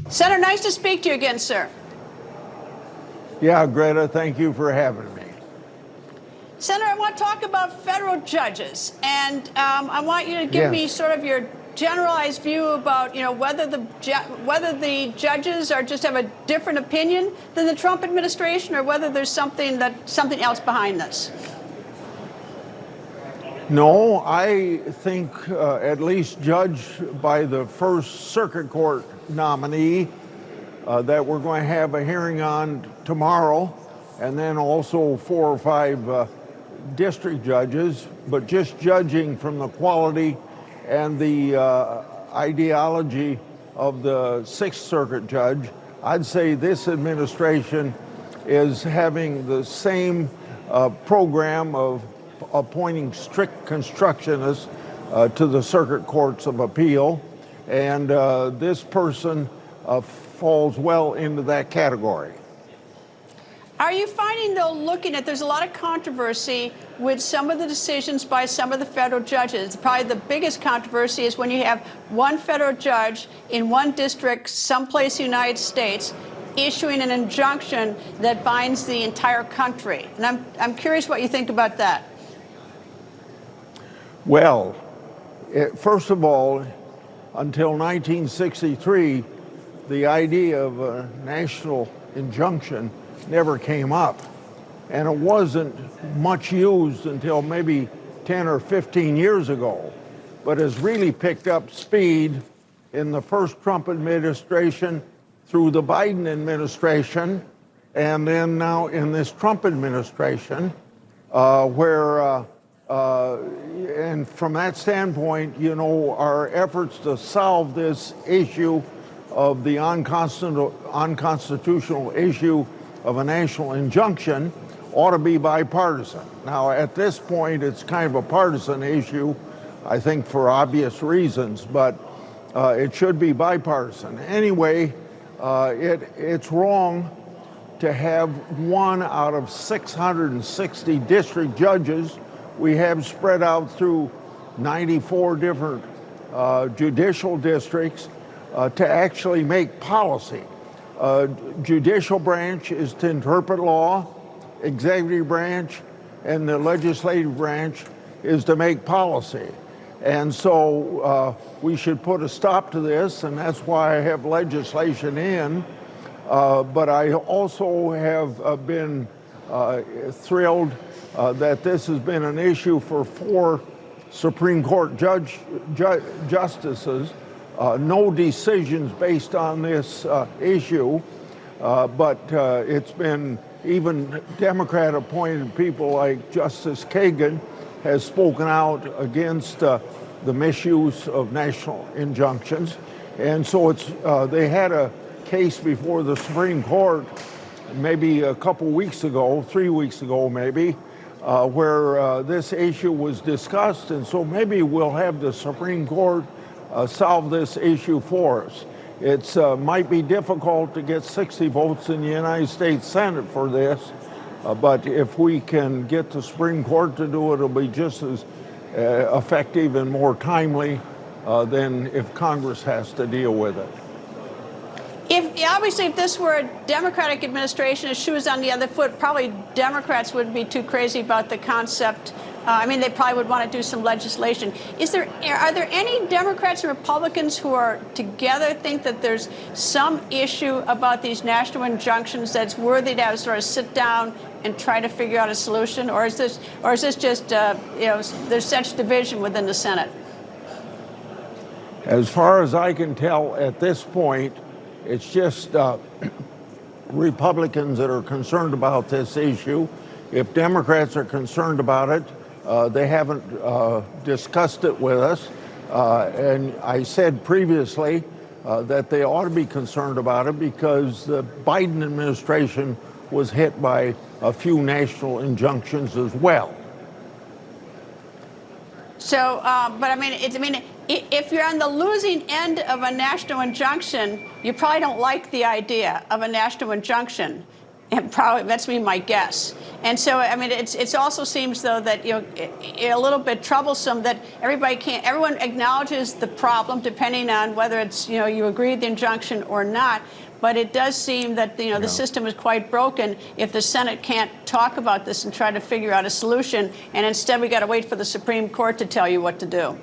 Senator, nice to speak to you again, sir. Yeah, Greta, thank you for having me. Senator, I want to talk about federal judges, and I want you to give me sort of your generalized view about, whether the judges are just have a different opinion than the Trump administration, or whether there's something else behind this. No, I think at least judged by the First Circuit Court nominee that we're going to have a hearing on tomorrow, and then also 4 or 5 district judges, but just judging from the quality and the ideology of the Sixth Circuit judge, I'd say this administration is having the same program of appointing strict constructionists to the circuit courts of appeal, and this person falls well into that category. Are you finding, though, there's a lot of controversy with some of the decisions by some of the federal judges? Probably the biggest controversy is when you have one federal judge in one district, someplace in the United States, issuing an injunction that binds the entire country. And I'm curious what you think about that. Well, first of all, until 1963, the idea of a national injunction never came up, and it wasn't much used until maybe 10 or 15 years ago, but has really picked up speed in the first Trump administration, through the Biden administration, and then now in this Trump administration, and from that standpoint, our efforts to solve this issue of the unconstitutional issue of a national injunction ought to be bipartisan. Now, at this point, it's kind of a partisan issue, I think, for obvious reasons, but it should be bipartisan. Anyway, it's wrong to have 1 out of 660 district judges we have spread out through 94 different judicial districts to actually make policy. Judicial branch is to interpret law, executive branch and the legislative branch is to make policy. And so we should put a stop to this, and that's why I have legislation in. But I also have been thrilled that this has been an issue for 4 Supreme Court justices. No decisions based on this issue, but it's been even Democrat-appointed people like Justice Kagan has spoken out against the misuse of national injunctions. And so they had a case before the Supreme Court maybe a couple weeks ago, 3 weeks ago maybe, where this issue was discussed, and so maybe we'll have the Supreme Court solve this issue for us. It might be difficult to get 60 votes in the United States Senate for this, but if we can get the Supreme Court to do it, it'll be just as effective and more timely than if Congress has to deal with it. Obviously, if this were a Democratic administration, as shoes on the other foot, probably Democrats wouldn't be too crazy about the concept. They probably would want to do some legislation. Are there any Democrats and Republicans who are together think that there's some issue about these national injunctions that's worthy to sort of sit down and try to figure out a solution, or is this just there's such division within the Senate? As far as I can tell at this point, it's just Republicans that are concerned about this issue. If Democrats are concerned about it, they haven't discussed it with us. And I said previously that they ought to be concerned about it because the Biden administration was hit by a few national injunctions as well. So, if you're on the losing end of a national injunction, you probably don't like the idea of a national injunction. and probably that's my guess. And so, I mean, it also seems though that a little bit troublesome that everyone acknowledges the problem, depending on whether it's you agree with the injunction or not. But it does seem that the system is quite broken if the Senate can't talk about this and try to figure out a solution, and instead we got to wait for the Supreme Court to tell you what to do.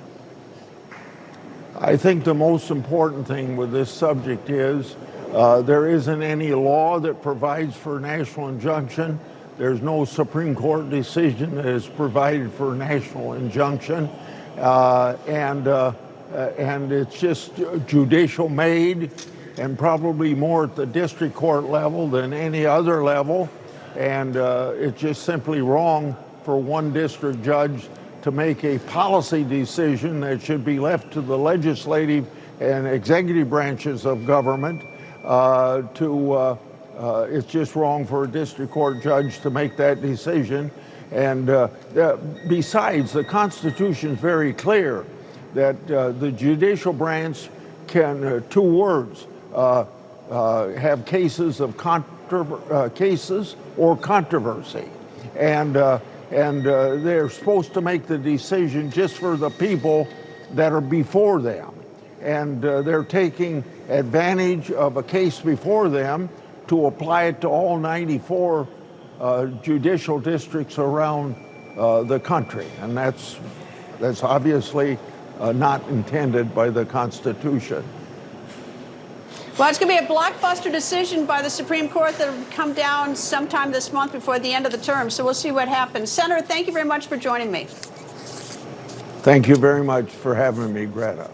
I think the most important thing with this subject is there isn't any law that provides for national injunction. There's no Supreme Court decision that has provided for national injunction, and it's just judicial made, and probably more at the district court level than any other level. And it's just simply wrong for one district judge to make a policy decision that should be left to the legislative and executive branches of government. It's just wrong for a district court judge to make that decision. And besides, the Constitution is very clear that the judicial branch can, two words, have cases of cases or controversy, and they're supposed to make the decision just for the people that are before them, and they're taking advantage of a case before them to apply it to all 94 judicial districts around the country, and that's obviously not intended by the Constitution. Well, it's going to be a blockbuster decision by the Supreme Court that will come down sometime this month before the end of the term. So we'll see what happens. Senator, thank you very much for joining me. Thank you very much for having me, Greta.